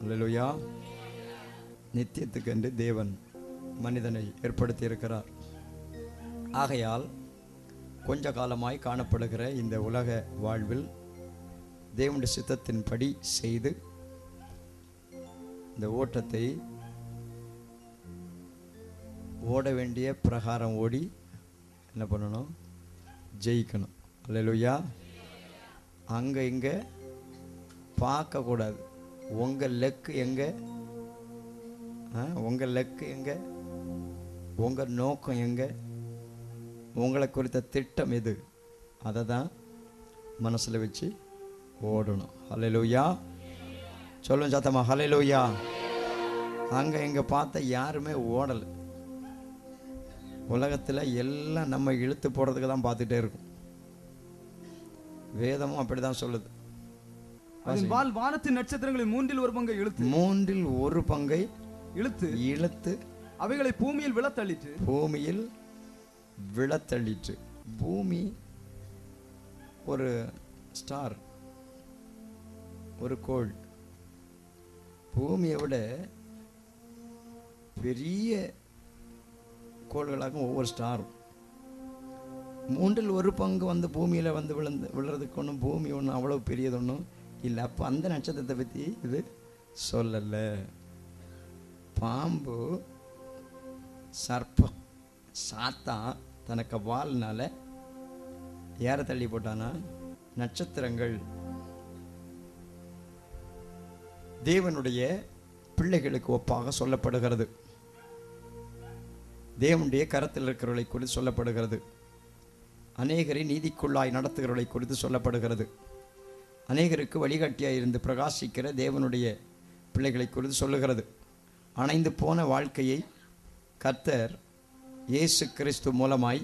அல்லேலூயா. நித்தியத்துக்கென்று தேவன் மனிதனை ஏற்படுத்தி இருக்கிறார். ஆகையால் கொஞ்ச காலமாய் காணப்படுகிற இந்த உலக வாழ்வில் தேவனுடைய சித்தத்தின்படி செய்து இந்த ஓட்டத்தை ஓட வேண்டிய பிரகாரம் ஓடி என்ன பண்ணணும்? ஜெயிக்கணும். அல்லேலூயா. அங்கே இங்கே பார்க்கக்கூடாது. உங்கள் லெக்கு எங்கே, உங்கள் லெக்கு எங்கே, உங்கள் நோக்கம் எங்கே, உங்களை குறித்த திட்டம் எது, அதை தான் மனசில் வச்சு ஓடணும். அல்லேலூயா. சொல்லும் சத்தமா அல்லேலூயா. அங்கே இங்கே பார்த்த யாருமே ஓடலை. உலகத்தில் எல்லாம் நம்ம இழுத்து போடுறதுக்கு தான் பார்த்துட்டே இருக்கும். வேதமும் அப்படி தான் சொல்லுது. வானத்தின் நட்சத்திரங்களில் மூன்றில் ஒரு பங்கை இழுத்து, மூன்றில் ஒரு பங்கை இழுத்து இழுத்து அவைகளை பூமியில் விழத்தள்ளிற்று. பூமியில் விழத்தள்ளிற்று. பூமி ஒரு ஸ்டார், ஒரு கோள். பூமியை விட பெரிய கோள்களாக ஒவ்வொரு ஸ்டாரும். மூன்றில் ஒரு பங்கு வந்து பூமியில் வந்து விழுறதுக்கு ஒன்றும் பூமி ஒன்றும் அவ்வளோ பெரியது ஒன்றும் இல்லை. அப்போ அந்த நட்சத்திரத்தை பற்றி இது சொல்லலை. பாம்பு, சர்ப்பம், சாத்தான் தனக்கு வால்னால யார தள்ளி போட்டானா? நட்சத்திரங்கள் தேவனுடைய பிள்ளைகளுக்கு ஒப்பாக சொல்லப்படுகிறது. தேவனுடைய கரத்தில் இருக்கிறவர்களை குறித்து சொல்லப்படுகிறது. அநேகரை நீதிக்குள்ளாய் நடத்துகிறவர்களை குறித்து சொல்லப்படுகிறது. அநேகருக்கு வழிகாட்டியாய் இருந்து பிரகாசிக்கிற தேவனுடைய பிள்ளைகளை குறித்து சொல்லுகிறது. அணைந்து போன வாழ்க்கையை கர்த்தர் இயேசு கிறிஸ்து மூலமாய்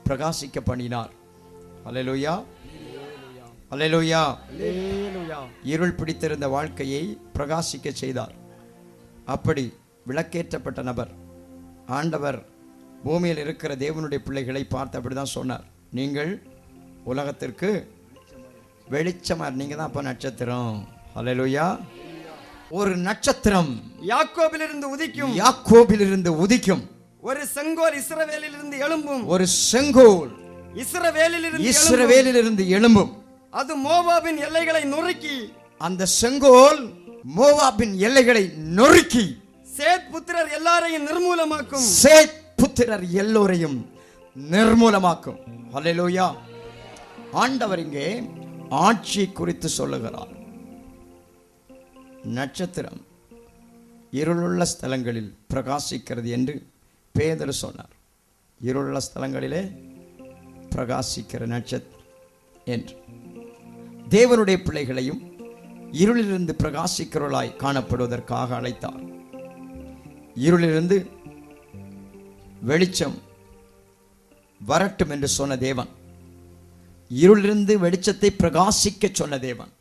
பிரகாசிக்க பண்ணினார். அல்லேலூயா, அல்லேலூயா. இருள் பிடித்திருந்த வாழ்க்கையை பிரகாசிக்க செய்தார். அப்படி விளக்கேற்றப்பட்ட நபர் ஆண்டவர் பூமியில் இருக்கிற தேவனுடைய பிள்ளைகளை பார்த்து அப்படி தான் சொன்னார். நீங்கள் உலகத்திற்கு வெளிச்சமாக, நீங்கள் தான் அப்போ நட்சத்திரம். அல்லேலூயா. ஒரு நட்சத்திரம் யாக்கோபிலிருந்து உதிக்கும், யாக்கோபிலிருந்து உதிக்கும். ஒரு செங்கோல் இஸ்ரவேலிலிருந்து எழும்பும், ஒரு செங்கோல் இஸ்ரவேலிலிருந்து எழும்பும். அது மோவாபின் எல்லைகளை நொறுக்கி, அந்த செங்கோல் மோவாபின் எல்லைகளை நொறுக்கி சேத் புத்திரர் எல்லாரையும் நிர்மூலமாக்கும், சேத் புத்திரர் எல்லோரையும் நிர்மூலமாக்கும். அல்லேலூயா. ஆண்டவர் இங்கே ஆட்சி குறித்து சொல்லுகிறார். நட்சத்திரம் இருளுள்ள ஸ்தலங்களில் பிரகாசிக்கிறது என்று பேதுரு சொன்னார். இருளுள்ள ஸ்தலங்களிலே பிரகாசிக்கிற நட்சத்திரம் என்று தேவனுடைய பிள்ளைகளையும் இருளிலிருந்து பிரகாசிக்கிறவர்களாய் காணப்படுவதற்காக அழைத்தார். இருளிலிருந்து வெளிச்சம் வரட்டும் என்று சொன்ன தேவன், இருளிலிருந்து வெளிச்சத்தை பிரகாசிக்க சொன்ன தேவன்,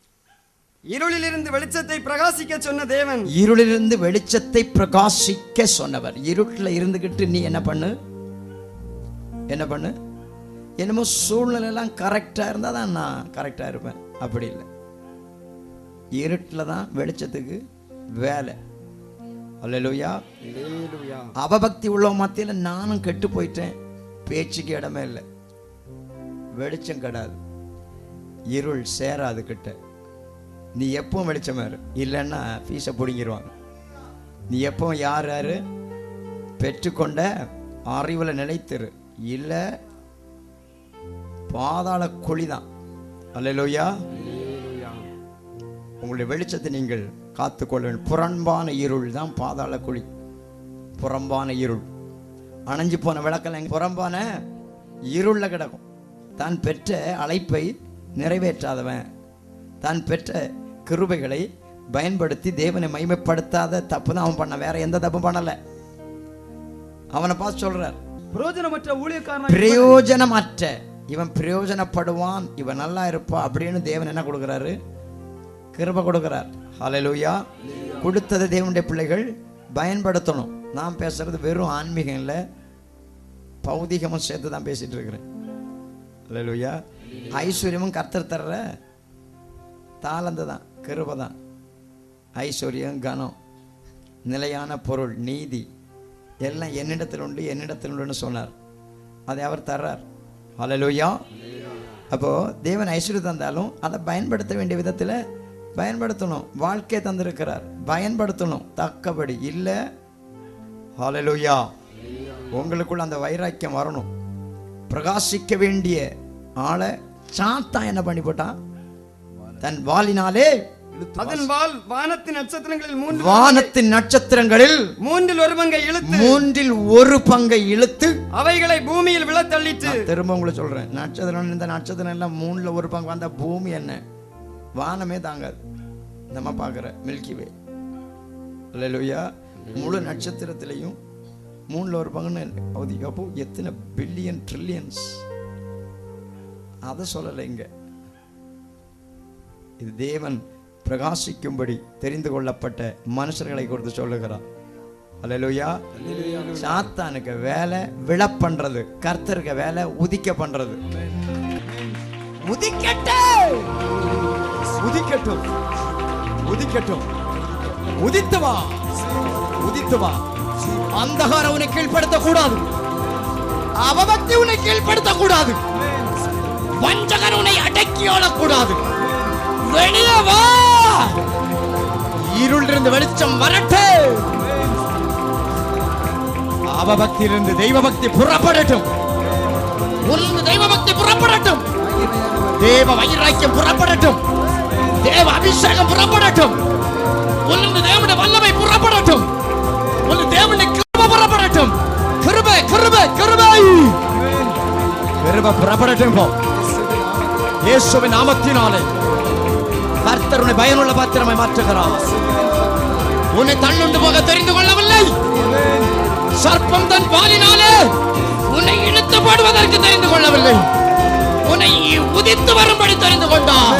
இருளிலிருந்து வெளிச்சத்தை பிரகாசிக்க சொன்ன தேவன், இருளிலிருந்து வெளிச்சத்தை பிரகாசிக்க சொன்னவர். இருட்டில் இருந்துகிட்டு நீ என்ன பண்ணு, என்ன பண்ணு, என்னமோ சூழ்நிலை எல்லாம் கரெக்டா இருந்தா தான் நான் கரெக்டா இருப்பேன். அப்படி இல்லை. இருட்டில் தான் வெளிச்சத்துக்கு வேலை. அல்லேலூயா. அவபக்தி உள்ள மத்தியில் நானும் கெட்டு போயிட்டேன், பேச்சுக்கு இடமே இல்லை. வெளிச்சம் கிடையாது, இருள் சேராது கிட்ட. நீ எப்பவும் வெளிச்சம் வேறு, இல்லைன்னா ஃபீஸை பிடிங்கிடுவாங்க. நீ எப்பவும் யார் யார் பெற்றுக்கொண்ட அறிவில் நிலைத்திரு, இல்லை பாதாள குழிதான். அல்லேலூயா. உங்களுடைய வெளிச்சத்தை நீங்கள் காத்துக்கொள்ள. புறம்பான இருள் தான் பாதாள குழி. புறம்பான இருள், அணைஞ்சு போன விளக்கெல்லாம் புறம்பான இருள்ல கிடக்கும். தான் பெற்ற அழைப்பை நிறைவேற்றாதவன், தான் பெற்ற கிருபைகளை பயன்படுத்தி தேவனை மகிமைப்படுத்தாத தப்பு தான் அவன் பண்ண, வேற எந்த தப்பு பண்ணல. அவனை பார்த்து சொல்றார், பிரயோஜனமற்ற ஊழியக்காரன், பிரயோஜனமற்ற இவன் பிரயோஜனப்படுவான், இவன் நல்லா இருப்பா அப்படின்னு தேவன் என்ன கொடுக்கிறாரு? கிருபை கொடுக்கிறார். ஹல்லேலூயா. கொடுத்ததை தேவனுடைய பிள்ளைகள் பயன்படுத்தணும். நான் பேசுறது வெறும் ஆன்மீகம் இல்லை, பௌதிகமும் சேர்த்து தான் பேசிட்டு இருக்கிறேன். ஹல்லேலூயா. ஐஸ்வர்யமும் கர்த்தர் தர்ற தாளந்து தான், கிருபை தான். ஐஸ்வர்யம், கனம், நிலையான பொருள், நீதி எல்லாம் என்னிடத்தில் உண்டு, என்னிடத்தில் உண்டுன்னு சொன்னார். அதை அவர் தர்றார். ஹல்லேலூயா. அப்போ தேவன் ஐஸ்வர்யம் தந்தாலும் அதை பயன்படுத்த வேண்டிய விதத்தில் பயன்படுத்தணும். வாழ்க்கை தந்திருக்கிறார், பயன்படுத்தணும் தக்கபடி. இல்லை ஹல்லேலூயா, உங்களுக்குள்ள அந்த வைராக்கியம் வரணும். பிரகாசிக்க வேண்டிய ஆளை சாத்தான் என்ன பண்ணி போட்டான்? தன் வாளினாலே அதன் வாள் வானத்தின் நட்சத்திரங்களில் வானத்தின் நட்சத்திரங்களில் மூன்றில் ஒரு பங்கை இழுத்து அவைகளை பூமியில் விழ தள்ளிட்டு. திரும்ப உங்களுக்கு சொல்றேன், நட்சத்திரம், இந்த நட்சத்திரம் எல்லாம் மூணுல ஒரு பங்கு வந்தா பூமி என்ன வானமே தாங்காது. நம்ம பார்க்குற மில்கிவே அல்லேலூயா, முழு நட்சத்திரத்திலையும் மூணுல ஒரு பங்குன்னு அப்போ எத்தனை பில்லியன் ட்ரில்லியன்ஸ், அதை சொல்லலை இங்க. இது தேவன் பிரகாசிக்கும்படி தெரிந்து கொள்ளப்பட்ட மனுஷர்களை கொடுத்து சொல்லுகிறார். அல்லேலூயா. சாத்தானுக்கு வேலை விழ பண்றது, கர்த்தருக்கு வேலை உதிக்க பண்றது. உதிக்கட்டும், உதிக்கட்டும், உதிக்கட்டும், உதித்து வா, உதித்து வா. அந்தகாரம் உன்னை கீழ்படுத்த கூடாது, அவபக்தி உன்னை கீழ்படுத்த கூடாது, வஞ்சகர் உன்னை அடக்கி ஆளக்கூடாது. வெளியே வா, இருளிலிருந்து வெளிச்சம் வரட்டு, அவபக்தியிலிருந்து தெய்வ பக்தி புறப்படட்டும், உன்னிலிருந்து தெய்வ பக்தி புறப்படட்டும், தேவ வைராக்கியம் புறப்படட்டும், தேவ அபிஷேகம் புறப்படட்டும், உன்னிலிருந்து தேவனுடைய வல்லமை புறப்படட்டும், உன் தேவனுடைய கிருபை புறப்படட்டும். கிருபை, கிருபை, கிருபை, கிருபை புறப்படட்டும். இயேசுவின் நாமத்தினாலே கர்த்தர் உன்னை பயனுள்ள பாத்திரமாய் மாற்றுகிறார். உன்னை தள்ளுண்டு போக தெரிந்து கொள்ளவில்லை. சர்ப்பம் தன் வாலினாலே உன்னை இழுத்து போடுவதற்கு தெரிந்து கொள்ளவில்லை. உன்னை உதித்து வரும்படி தெரிந்து கொண்டார்.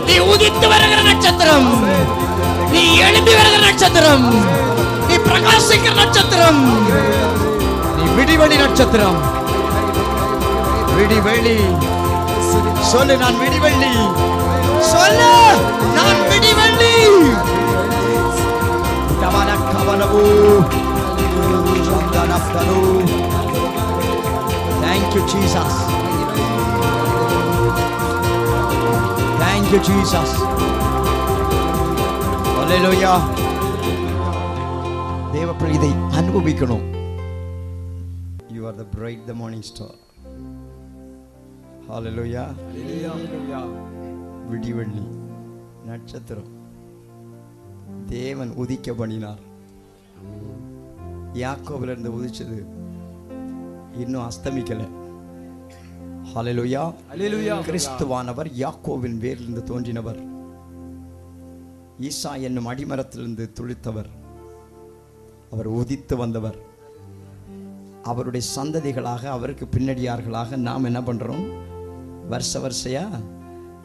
நீ உதித்து வருகிற நட்சத்திரம், நீ எழும்பி வருகிற நட்சத்திரம், நீ பிரகாசிக்கிற நட்சத்திரம், நீ விடிவெளி நட்சத்திரம். விடிவெளி சொல்லு, நான் விடிவெள்ளி சொல்லு, நான் விடிவெள்ளி. Thank you Jesus, thank you Jesus. Hallelujah. தேவ பிரீதை அனுபவிக்கணும். You are the bright, the morning star. Hallelujah. Hallelujah. விடிவெள்ளி நட்சத்திரம் தேவன் உதிக்க பண்ணினார். யாக்கோபிலிருந்து உதிச்சது இன்னும் அஸ்தமிக்கல. ஹல்லேலூயா. ஹல்லேலூயா. கிறிஸ்துவானவர் யாக்கோவின் வேரிலிருந்து தோன்றினவர், ஈசா என்னும் அடிமரத்திலிருந்து துளித்தவர், அவர் உதித்து வந்தவர். அவருடைய சந்ததிகளாக, அவருக்கு பின்னடியார்களாக நாம் என்ன பண்றோம்? வருஷ வருஷையா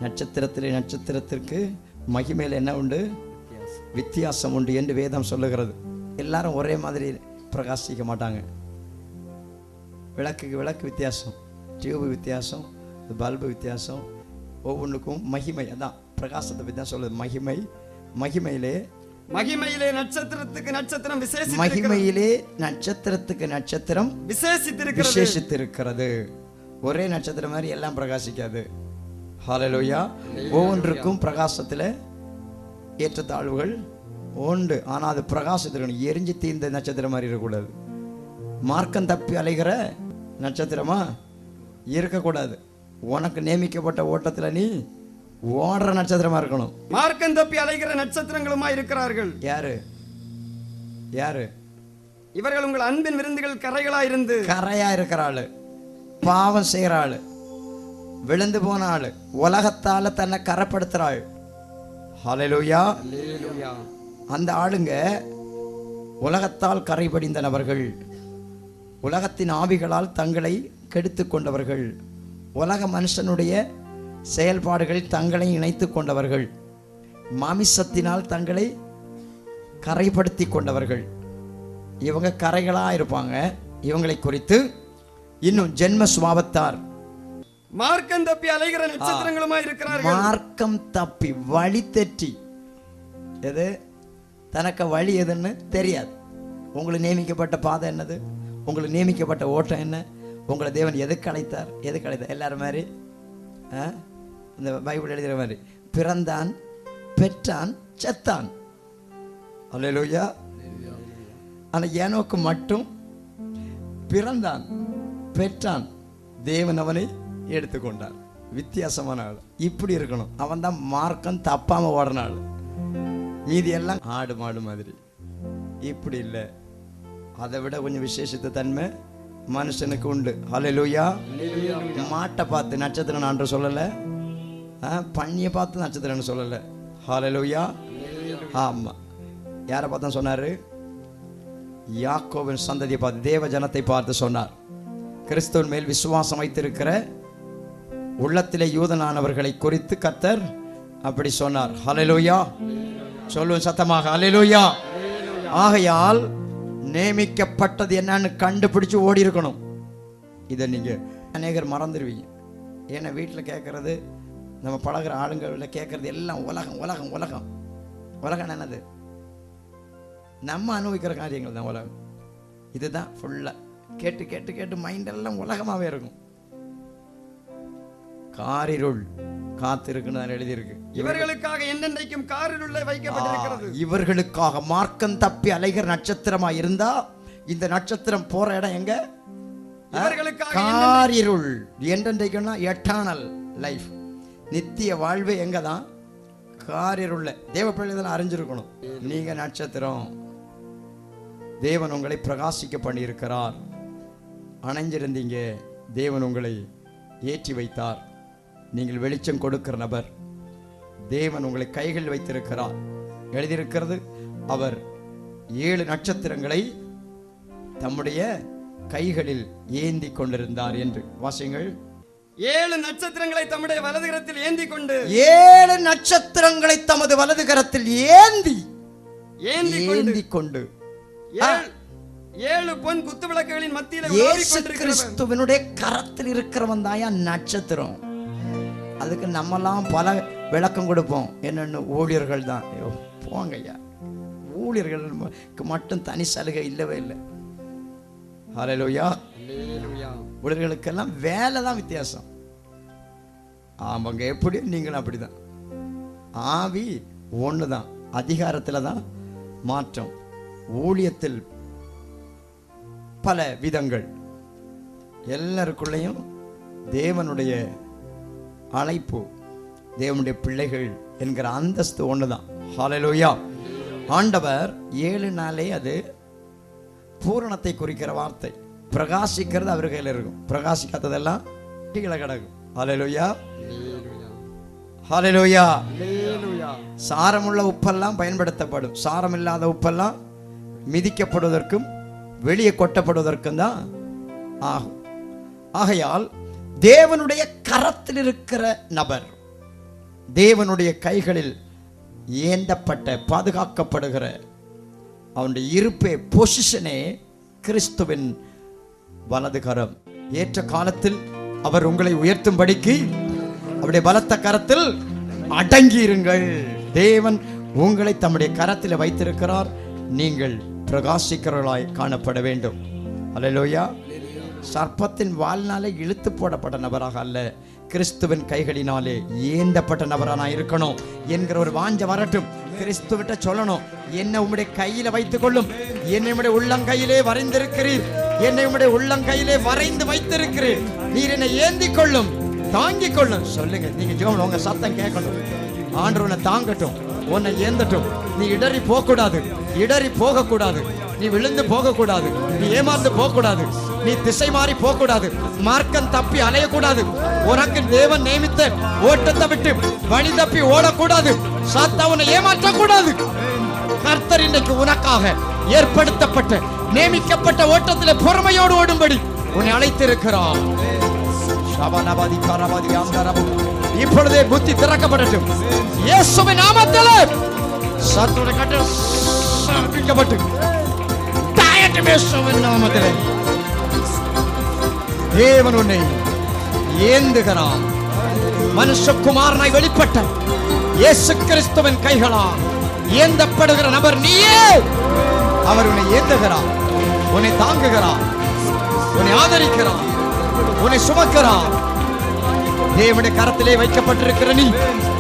நட்சத்திரத்திற்கு மகிமையில் என்ன உண்டு? வித்தியாசம் உண்டு என்று வேதம் சொல்லுகிறது. எல்லாரும் ஒரே மாதிரி பிரகாசிக்க மாட்டாங்க. விளக்குக்கு விளக்கு வித்தியாசம், டியூபு வித்தியாசம், பல்பு வித்தியாசம், ஒவ்வொன்றுக்கும் மகிமை. அதான் பிரகாசத்தை பற்றி தான் சொல்லுது. மகிமையிலே நட்சத்திரத்துக்கு நட்சத்திரம் விசேஷித்திருக்கிறது. ஒரே நட்சத்திரம் மாதிரி எல்லாம் பிரகாசிக்காது. ஹல்லேலூயா. ஒவ்வொன்றுக்கும் பிரகாசத்தில் ஏற்றத்தாழ்வுகள் உண்டு. ஆனால் அது பிரகாசத்தில் எரிஞ்சு தீர்ந்த நட்சத்திரம் மாதிரி இருக்கக்கூடாது. மார்க்கம் தப்பி அலைகிற நட்சத்திரமா இருக்கக்கூடாது. உனக்கு நியமிக்கப்பட்ட ஓட்டத்தில் நீ ஓடுற நட்சத்திரமா இருக்கணும். மார்க்கம் தப்பி அலைகிற நட்சத்திரங்களுமா இருக்கிறார்கள். யாரு யாரு? இவர்கள் உங்கள் அன்பின் விருந்துகள் கரையா இருக்கிற ஆளு, பாவம் செய்கிற ஆளு, விழுந்து போன ஆளு, உலகத்தால தன்னை கரைப்படுத்துற ஆள். ஹல்லேலூயா. அந்த ஆளுங்க உலகத்தால் கரைபடிந்த நபர்கள், உலகத்தின் ஆவிகளால் தங்களை கெடுத்து கொண்டவர்கள், உலக மனுஷனுடைய செயல்பாடுகளில் தங்களை இணைத்து கொண்டவர்கள், மாமிசத்தினால் தங்களை கரைப்படுத்தி கொண்டவர்கள். இவங்க கரைகளா இருப்பாங்க. இவங்களை குறித்து இன்னும் ஜென்ம சுபாவத்தார் மார்க்கம் தப்பி அலைகிற நட்சத்திரங்களுமா இருக்கிறார்கள். மார்க்கம் தப்பி வழி தெற்றி எது தனக்கு வழி எதுன்னு தெரியாது. உங்களுக்கு நியமிக்கப்பட்ட பாதை என்னது, உங்களுக்கு நியமிக்கப்பட்ட ஓட்டம் என்ன, உங்களை தேவன் எதுக்கு அழைத்தார், எல்லாரும் மாதிரி இந்த பைபிள் எழுதுகிற மாதிரி பிறந்தான், பெற்றான், செத்தான். அல்லேலூயா. ஆனால் ஏனோக்கு மட்டும் பிறந்தான், பெற்றான், தேவன் அவனை எடுத்துக்கொண்டார். வித்தியாசமான ஆள். இப்படி இருக்கணும். அவன் தான் மார்க்கம் தப்பாம ஓடின ஆள். மீதி எல்லாம் ஆடு மாடு மாதிரி. இப்படி இல்லை. அதை விட கொஞ்சம் விசேஷத்த தன்மை மனுஷனுக்கு உண்டு. ஹல்லேலூயா. மாட்டை பார்த்து நட்சத்திரம் நான் சொல்லலை, பன்னியை பார்த்து நட்சத்திரம்னு சொல்லலை. ஹல்லேலூயா. ஆமா, யாரை பார்த்தா சொன்னாரு? யாக்கோபின் சந்ததியை பார்த்து, தேவ ஜனத்தை பார்த்து சொன்னார். கிறிஸ்துவின் மேல் விசுவாசம் வைத்திருக்கிற உள்ளத்திலே யூதனானவர்களை குறித்து கர்த்தர் அப்படி சொன்னார். ஹல்லேலூயா. சொல்லுவோம் சத்தமாக, ஹல்லேலூயா. ஆகையால் நியமிக்கப்பட்டது என்னன்னு கண்டுபிடிச்சு ஓடி இருக்கணும். இதை நீங்க அநேகர் மறந்துடுவீங்க. ஏன்னா வீட்டில் கேட்கறது, நம்ம பழகிற ஆளுங்களில் கேட்கறது எல்லாம் உலகம் உலகம் உலகம். உலகம் என்னது? நம்ம அனுபவிக்கிற காரியங்கள் தான் உலகம். இதுதான் ஃபுல்லாக கேட்டு கேட்டு கேட்டு மைண்டெல்லாம் உலகமாகவே இருக்கும். காரிருள் காத்திருக்குன்னு எழுதியிருக்கு. இவர்களுக்காக என்னென்றைக்கும் காரிருள் வைக்கப்பட்டிருக்கிறது. இவர்களுக்காக மார்க்கம் தப்பி அலைகிற நட்சத்திரமா இருந்தா இந்த நட்சத்திரம் போற இடம் எங்க? காரிருள். என்றென்றைக்குன்னா எட்டர்னல் லைஃப், நித்திய வாழ்வு எங்க தான்? காரிருள்ள. தேவ பிள்ளைகள் அறிஞ்சிருக்கணும். நீங்க நட்சத்திரம். தேவன் உங்களை பிரகாசிக்க பண்ணியிருக்கிறார். அணைஞ்சிருந்தீங்க, தேவன் உங்களை ஏற்றி வைத்தார். நீங்கள் வெளிச்சம் கொடுக்கிற நபர். தேவன் உங்களை கைகள் வைத்திருக்கிறார். எழுதியிருக்கிறது, அவர் 7 நட்சத்திரங்களை தம்முடைய கைகளில் ஏந்தி கொண்டிருந்தார் என்று. வாசிங்கள். 7 நட்சத்திரங்களை தம்முடைய வலதுகரத்தில் ஏந்தி கொண்டு, 7 நட்சத்திரங்களை தமது வலதுகரத்தில் ஏந்தி கொண்டு 7 பொன் குத்து விளக்குகளின் மத்தியில் இயேசு கிறிஸ்துவினுடைய கரத்தில் இருக்கிறவன் தான் நட்சத்திரம். அதுக்கு நம்மெல்லாம் பல விளக்கம் கொடுப்போம். என்னென்ன ஊழியர்கள் தான். போங்க ஐயா, ஊழியர்களுக்கு மட்டும் தனி சலுகை இல்லவே இல்லை. ஹல்லேலூயா. ஊழியர்களுக்கெல்லாம் வேலை தான் வித்தியாசம். ஆமாங்க, எப்படி நீங்களும் அப்படிதான். ஆவி ஒன்று தான், அதிகாரத்தில் தான் மாற்றம். ஊழியத்தில் பல விதங்கள். எல்லாருக்குள்ளேயும் தேவனுடைய அழைப்பு, தேவனுடைய பிள்ளைகள் என்கிற அந்தஸ்து ஒண்ணுதான். ஹல்லேலூயா. ஆண்டவர் 7 நாளே அது பூரணத்தை குறிக்கிற வார்த்தை. பிரகாசிக்கிறது அவர் கையில் இருக்கும், பிரகாசிக்காததெல்லாம் கீழே கிடக்கும். ஹல்லேலூயா. ஹல்லேலூயா. சாரமுள்ள உப்பெல்லாம் பயன்படுத்தப்படும், சாரம் இல்லாத உப்பெல்லாம் மிதிக்கப்படுவதற்கும் வெளியே கொட்டப்படுவதற்கும் தான் ஆகும். ஆகையால் தேவனுடைய கரத்தில் இருக்கிற நபர், தேவனுடைய கைகளில் ஏந்தப்பட்ட பாதுகாக்கப்படுகிற அவனுடைய இருப்பே, பொசிஷனே கிறிஸ்துவின் வலது கரம். ஏற்ற காலத்தில் அவர் உங்களை உயர்த்தும்படிக்கு அவருடைய பலத்த கரத்தில் அடங்கியிருங்கள். தேவன் உங்களை தம்முடைய கரத்தில் வைத்திருக்கிறார். நீங்கள் பிரகாசிக்கிறவர்களாய் காணப்பட வேண்டும். அல்லேலூயா. சர்ப்பத்தின் வாழ்நாளே இழுத்து போடப்பட்ட நபராக அல்ல, கிறிஸ்துவின் கைகளினாலே ஏந்தப்பட்ட நபராக இருக்கணும் என்கிற ஒரு வாஞ்ச வரட்டும். கிறிஸ்துவிட்ட சொல்லணும், என்னை உம்முடைய கையில வைத்துக் கொள்ளும், என்னை உம்முடைய உள்ளங்கையிலே வரைந்திருக்கிறீர், என்னை உம்முடைய உள்ளங்கையிலே வரைந்து வைத்திருக்கிறீர், நீர் என்னை ஏந்தி கொள்ளும், தாங்கிக் கொள்ளும். சொல்லுங்க, நீங்க ஜெபம், உங்க சத்தம் கேட்கணும். ஆண்டவர் உன்னை தாங்கட்டும், உன்னை ஏந்தட்டும். நீ இடறி போகக்கூடாது, இடறி போகக்கூடாது, நீ விழுந்து போகக்கூடாது, நீ ஏமாந்து போகக்கூடாது, நீ திசை மாறி போகக்கூடாது, மார்க்கம் தப்பி அலையக்கூடாது. உனக்கு தேவன் நியமித்த ஓட்டத்தை விட்டு வழி தப்பி ஓடக்கூடாது. சாத்தானை ஏமாற்றக்கூடாது. கர்த்தர் இன்றைக்கு உனக்காக ஏற்படுத்தப்பட்ட நியமிக்கப்பட்ட ஓட்டத்திலே பொறுமையோடு ஓடும்படி உன்னை அழைத்திருக்கிறார். இப்பொழுதே புத்தி திறக்கப்படட்டும். இயேசுவின் நாமத்திலே சத்துடைய கட்டளை சபிக்கப்பட்டு இயேசுவின் நாமத்திலே தேவன் உன்னை ஏந்துகிறார். மனுஷகுமாரனாய் வெளிப்பட்ட இயேசு கிறிஸ்துவின் கைகளால் ஏந்தப்படுகிற நபர் நீயே. அவர் உன்னை ஏந்துகிறார், உன்னை தாங்குகிறார், உன்னை ஆதரிக்கிறார், உன்னை சுமக்கிறார். தேவனுடைய கரத்திலே வைக்கப்பட்டிருக்கிற நீ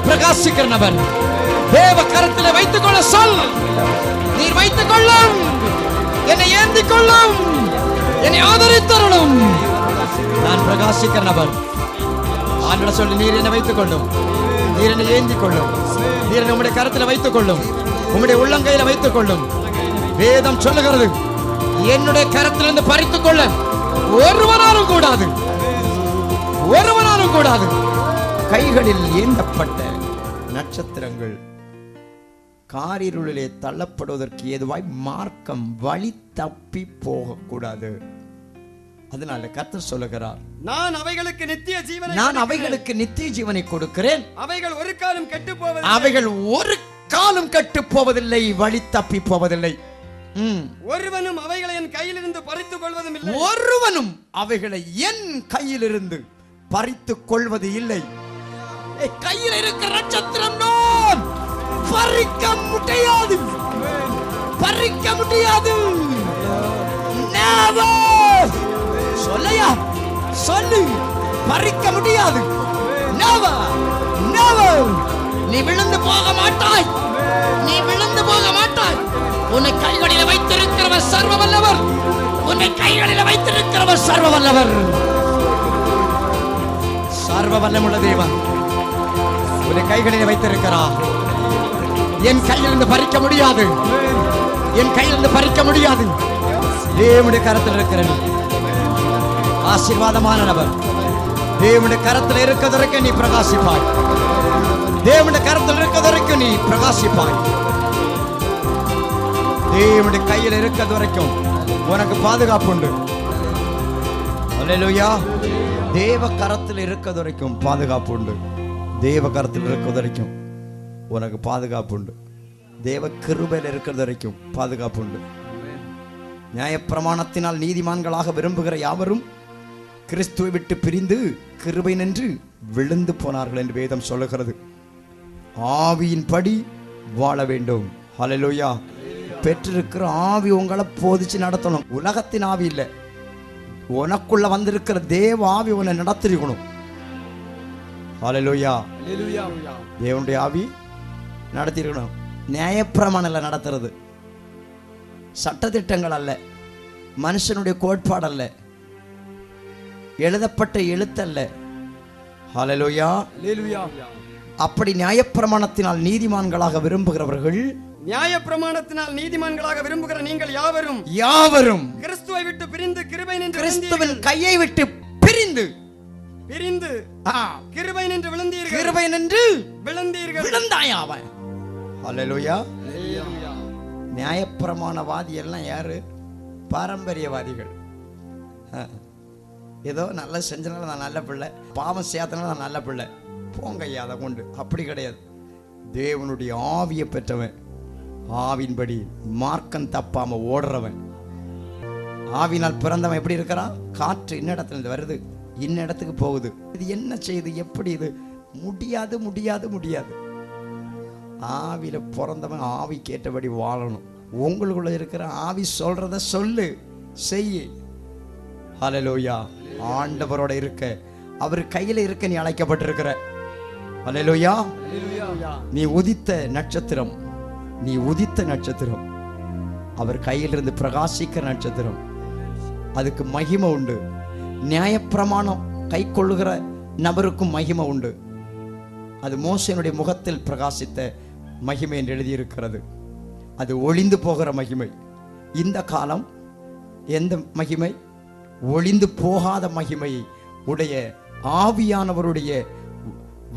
பிரகாசிக்கிற நபர். தேவ கரத்திலே வைத்துக் கொள்ள சொல். நீர் வைத்துக் கொள்ளும், என்னை ஏந்திக் கொள்ளும், என்னை ஆதரித்தருளும். நான் பிரகாசிக்கிற நபர். ஆண்டவரே சொல்லி, நீர் என்னை வைத்துக் கொள்ளும், நீர் என்னை ஏந்திக் கொள்ளும், நீர் என்னை உம்முடைய கரத்தில் வைத்துக் கொள்ளும், உம்முடைய உள்ளங்கையில வைத்துக் கொள்ளும். வேதம் சொல்லுகிறது, என்னுடைய கரத்திலிருந்து பறித்துக் கொள்ள ஒருவனாலும் கூடாது, ஒருவனாலும் கூடாது. கைகளில் ஏந்தப்பட்ட நட்சத்திரங்கள் காரிருளிலே தள்ளப்படுவதற்கு ஏதுவாய் மார்க்கம் வழி தப்பி போகக்கூடாது. அதனால கர்த்தர் சொல்லுகிறார், நான் அவைகளுக்கு நித்திய ஜீவனை நான் அவைகளுக்கு நித்திய ஜீவனை கொடுக்கிறேன். அவைகள் ஒரு காலம் கெட்டு போவதில்லை. அவைகள் ஒரு காலம் கெட்டு போவதில்லை, வழி தப்பி போவதில்லை. ஒருவனும் அவைகளை என் கையிலிருந்து பறித்துக் கொள்வதும் இல்லை. ஒருவனும் அவைகளை என் கையிலிருந்து பறித்துக் கொள்வது இல்லை. கையில் இருக்கிற நட்சத்திரம் நான் பறிக்க முடியாது, பறிக்க முடியாது. சொல்லையா சொல்லு, பறிக்க முடியாது. நீ விழுந்து போக மாட்டாய், நீ விழுந்து போக மாட்டாய். உன்னை கைகளில் வைத்திருக்கிறவர் சர்வ வல்லவர், உன்னை கைகளில் வைத்திருக்கிறவர் சர்வ வல்லவர். சர்வ வல்லமுள்ள தேவன் உன்னை கைகளில் வைத்திருக்கிறார். என் கையிலிருந்து பறிக்க முடியாது, என் கையிலிருந்து பறிக்க முடியாது. தேவனுடைய கரத்தில் இருக்கிற நீ ஆசீர்வாதமான நபர். தேவனுடைய கரத்தில் இருக்கிறது வரைக்கும் நீ பிரகாசிப்பாய். தேவனுடைய கரத்தில் இருக்கிறது வரைக்கும் நீ பிரகாசிப்பாய். தேவனுடைய கையில் இருக்கிறது வரைக்கும் உனக்கு பாதுகாப்பு உண்டு. அல்லேலூயா. தேவ கரத்தில் இருக்கிறது வரைக்கும் பாதுகாப்பு உண்டு. தேவ கரத்தில் இருக்கிறது வரைக்கும் உனக்கு பாதுகாப்பு உண்டு. தேவ கிருபையில் இருக்கிறது வரைக்கும் பாதுகாப்பு உண்டு. நியாயப்பிரமாணத்தினால் நீதிமான்களாக விரும்புகிற யாவரும் கிறிஸ்துவை விட்டு பிரிந்து கிருபை நின்று விழுந்து போனார்கள் என்று வேதம் சொல்லுகிறது. ஆவியின்படி வாழ வேண்டும். ஹல்லேலூயா. பெற்றிருக்கிற ஆவி உங்களை போதிச்சு நடத்தணும். உலகத்தின் ஆவி இல்லை, உனக்குள்ள வந்திருக்கிற தேவ ஆவி உன்னை நடத்திருக்கணும். ஹல்லேலூயா. தேவனுடைய ஆவி நடத்திருக்கணும். நியாயப்பிரமாணம் நடத்துறது சட்டதிட்டங்கள் அல்ல, மனுஷனுடைய கோட்பாடு அல்ல, எழுதப்பட்ட எழுத்தல்ல. ஹல்லேலூயா. அப்படி நியாயப்பிரமாணத்தினால் நீதிமான்களாக விரும்புகிறவர்கள், நியாயப்பிரமாணத்தினால் நீதிமான்களாக விரும்புகிற நீங்கள் யாவரும் யாவரும் கிறிஸ்துவை விட்டு பிரிந்து கிருபை நின்று கிறிஸ்துவின் கையை விட்டு பிரிந்து பிரிந்து கிருபை நின்று விழுந்தீர்கள். கிருபை நின்று விழுந்தீர்கள். விழுந்தாயாவன். ஹல்லேலூயா. நியாயப்பிரமாணவாதி எல்லாம் யாரு? பாரம்பரியவாதிகள். ஏதோ நல்லா செஞ்சனால நான் நல்ல பிள்ளை, பாவம் செய்யாதனால நான் நல்ல பிள்ளை, போங்க ஐயா அதை கொண்டு. அப்படி கிடையாது. தேவனுடைய ஆவியை பெற்றவன், ஆவின்படி மார்க்கம் தப்பாம ஓடுறவன், ஆவினால் பிறந்தவன் எப்படி இருக்கிறான்? காற்று இன்னிடத்துல இருந்து வருது, இன்னிடத்துக்கு போகுது. இது என்ன செய்யுது? எப்படி இது? முடியாது முடியாது முடியாது. ஆவியில பிறந்தவன் ஆவி கேட்டபடி வாழணும். உங்களுக்குள்ள இருக்கிற ஆவி சொல்றத சொல்லு, செய்யு. ஹல்லேலூயா. ஆண்டவரோட இருக்க, அவர் கையில இருக்க நீ அழைக்கப்பட்டிருக்கிற. ஹல்லேலூயா. நீ உதித்த நட்சத்திரம், நீ உதித்த நட்சத்திரம், அவர் கையிலிருந்து பிரகாசிக்கிற நட்சத்திரம். அதுக்கு மகிமை உண்டு. நியாயப்பிரமாணம் கை கொள்ளுகிற நபருக்கும் மகிமை உண்டு. அது மோசேனுடைய முகத்தில் பிரகாசித்த மகிமை என்று எழுதியிருக்கிறது. அது ஒளிந்து போகிற மகிமை. இந்த காலம் எந்த மகிமை? ஒளிந்து போகாத மகிமை உடைய ஆவியானவருடைய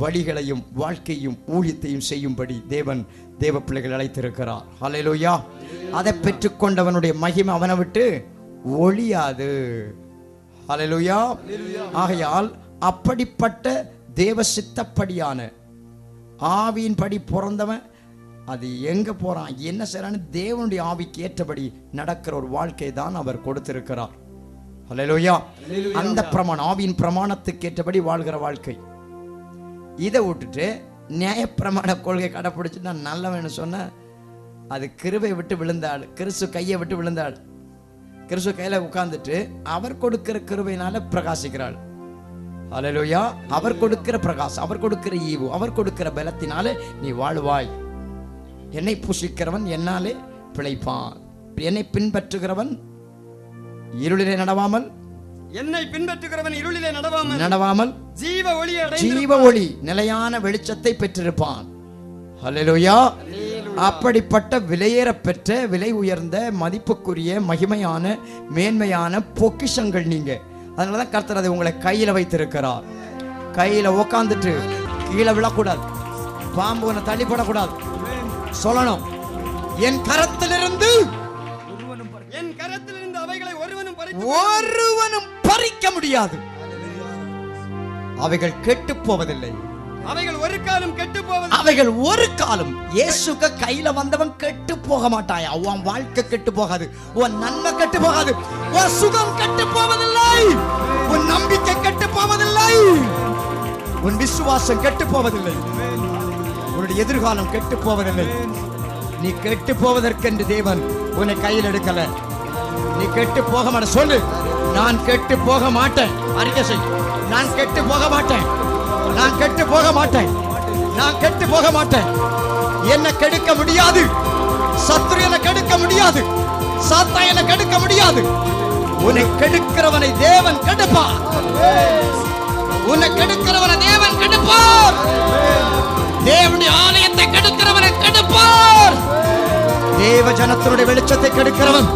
வழிகளையும் வாழ்க்கையும் ஊழியத்தையும் செய்யும்படி தேவன் தேவ பிள்ளைகள் அழைத்திருக்கிறார். ஹல்லேலூயா. அதை பெற்றுக்கொண்டவனுடைய மகிமை அவனை விட்டு ஒளியாது. ஹல்லேலூயா. ஆகையால் அப்படிப்பட்ட தேவ சித்தப்படியான ஆவியின் படி பிறந்தவன் அது எங்க போறான், என்ன செய்யறான்னு தேவனுடைய ஆவிக்கு ஏற்றபடி நடக்கிற ஒரு வாழ்க்கை தான் அவர் கொடுத்திருக்கிறார். ஹல்லேலூயா. அந்த பிரமாணம், ஆவியின் பிரமாணத்துக்கு ஏற்றபடி வாழ்கிற வாழ்க்கை. இதை விட்டுட்டு நியாயப்பிரமாண கொள்கை கடைப்பிடிச்சு நான் நல்லவன்னு சொன்ன அது கிருபை விட்டு விழுந்தாள், கிறிஸ்து கையை விட்டு விழுந்தாள். கிறிஸ்து கையில உட்கார்ந்துட்டு அவர் கொடுக்கிற கிருபையினால பிரகாசிக்கிறாள். ஹல்லேலூயா. அவர் கொடுக்கிற பிரகாசம், அவர் கொடுக்கிற ஈவு, அவர் கொடுக்கிற பலத்தினாலே நீ வாழ்வாய். என்னை புசிக்கிறவன் என்னாலே பிழைப்பான். என்னை பின்பற்றுகிறவன் இருளிலே நடவாமல், என்னை பின்பற்றுகிறவன் இருளிலே நடவாமல் ஜீவ ஒளி நிலையான வெளிச்சத்தை பெற்றிருப்பான். ஹல்லேலூயா. அப்படிப்பட்ட விலையேற பெற்ற விலை உயர்ந்த மதிப்புக்குரிய மகிமையான மேன்மையான பொக்கிஷங்கள் நீங்க. அதனாலதான் கர்த்தர் அதை உங்களை கையில வைத்திருக்கிறார். கையில உக்காந்துட்டு கீழே விழக்கூடாது, பாம்பு உன்னை தள்ளிப்படக்கூடாது. சொல்லணும், என் கரத்திலிருந்து அவைகளை ஒருவனும் பறிக்க முடியாது. அவைகள் கெட்டு போவதில்லை, அவைகள் ஒரு காலம் கெட்டு போவதில்லை. அவைகள் ஒரு காலம் இயேசுக்கு கையில வந்தவன் கெட்டு போக மாட்டாயா. உன் வாழ்க்கை கெட்டு போகாது, உன் நன்மை கெட்டு போகாது, உன் சுகம் கெட்டு போவதில்லை, உன் நம்பிக்கை கெட்டு போவதில்லை, உன் விசுவாசம் கெட்டு போவதில்லை, உன்னுடைய எதிர்காலம் கெட்டு போவதில்லை. நீ கெட்டு போவதற்கென்று தேவன் உன்னை கையில் எடுக்கல. நீ கெட்டு போக மாட்ட. சொல்லு, நான் கெட்டு போக மாட்டேன். அறிக்கை செய், நான் கெட்டு போக மாட்டேன், நான் கெட்டு போக மாட்டேன், நான் கெட்டு போக மாட்டேன். என்ன கெடுக்க முடியாது, சத்துரு என்ன கெடுக்க முடியாது, சாத்தான் என்ன கெடுக்க முடியாது. உன்னை கெடுக்கிறவனை தேவன் கெடுப்பார். உன்னை கெடுக்கிறவனை தேவன் கெடுப்பார். தேவனுடைய ஆலயத்தை கெடுக்கிறவனை கெடுப்பார். தேவ ஜனத்தினுடைய வெளிச்சத்தை கெடுக்கிறவன்,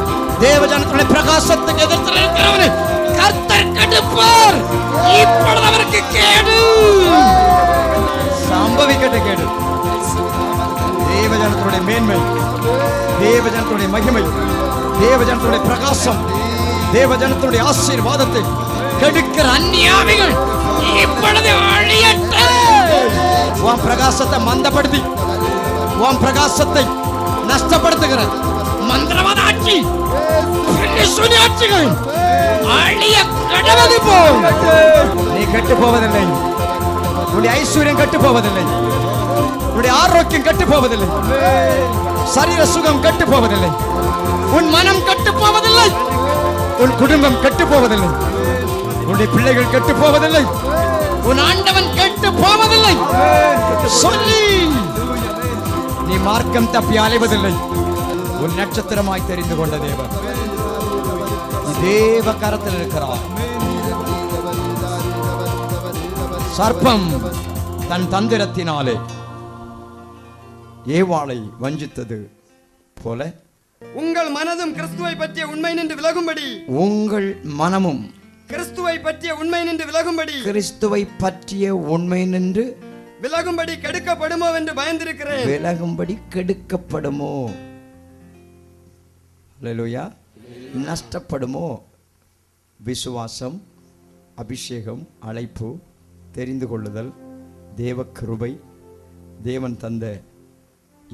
தேவ ஜனத்தினுடைய பிரகாசத்துக்கு எதிர்த்து இருக்கிறவனை கர்த்தர் கெடுப்பார். இப்பொழுது அவருக்கு கேடு சம்பவிக்கட்ட கேடு. தேவ ஜனத்தினுடைய மேன்மை, தேவ ஜனத்தினுடைய மகிமை, தேவ ஜனத்தினுடைய பிரகாசம், தேவ ஜனத்தினுடைய ஆசீர்வாதத்தை கெடுக்கிற அந்நியாவிகள் இப்பொழுது அழியட்டும். உன் பிரகாசத்தை மந்தப்படுத்தி, உன் பிரகாசத்தை நஷ்டப்படுத்துகிற மந்திரவாத ஆட்சி, ஆட்சிகள் அழிய கடவுது போ. நீ கெட்டு போவதில்லை, உன்னுடைய ஐஸ்வர்யம் கெட்டு போவதில்லை, உன்னுடைய ஆரோக்கியம் கெட்டு போவதில்லை, சரீர சுகம் கெட்டு போவதில்லை, உன் மனம் கெட்டு போவதில்லை, உன் குடும்பம் கெட்டு போவதில்லை, உன்னுடைய பிள்ளைகள் கெட்டு போவதில்லை, உன் ஆண்டவன் கெட்டு போவதில்லை. சொல்லி நீ மார்க்கம் தப்பி அலைவதில்லை. உன் நட்சத்திரமாய் தெரிந்து கொண்ட தேவன் தேவ கரத்தில் இருக்கிறார். சர்ப்பம் தன் தந்திரத்தினாலே ஏவாளை வஞ்சித்தது போல உங்கள் மனதும் கிறிஸ்துவை பற்றிய உண்மை நின்று விலகும்படி, உங்கள் மனமும் கிறிஸ்துவை பற்றிய உண்மை நின்று விலகும்படி, கிறிஸ்துவை பற்றிய உண்மை நின்று விலகும்படி கெடுக்கப்படுமோ என்று பயந்திருக்கிறேன். விலகும்படி கெடுக்கப்படுமோ, அல்லேலூயா, நஷ்டப்படுமோ. விசுவாசம், அபிஷேகம், அழைப்பு, தெரிந்து கொள்ளுதல், தேவ கிருபை, தேவன் தந்த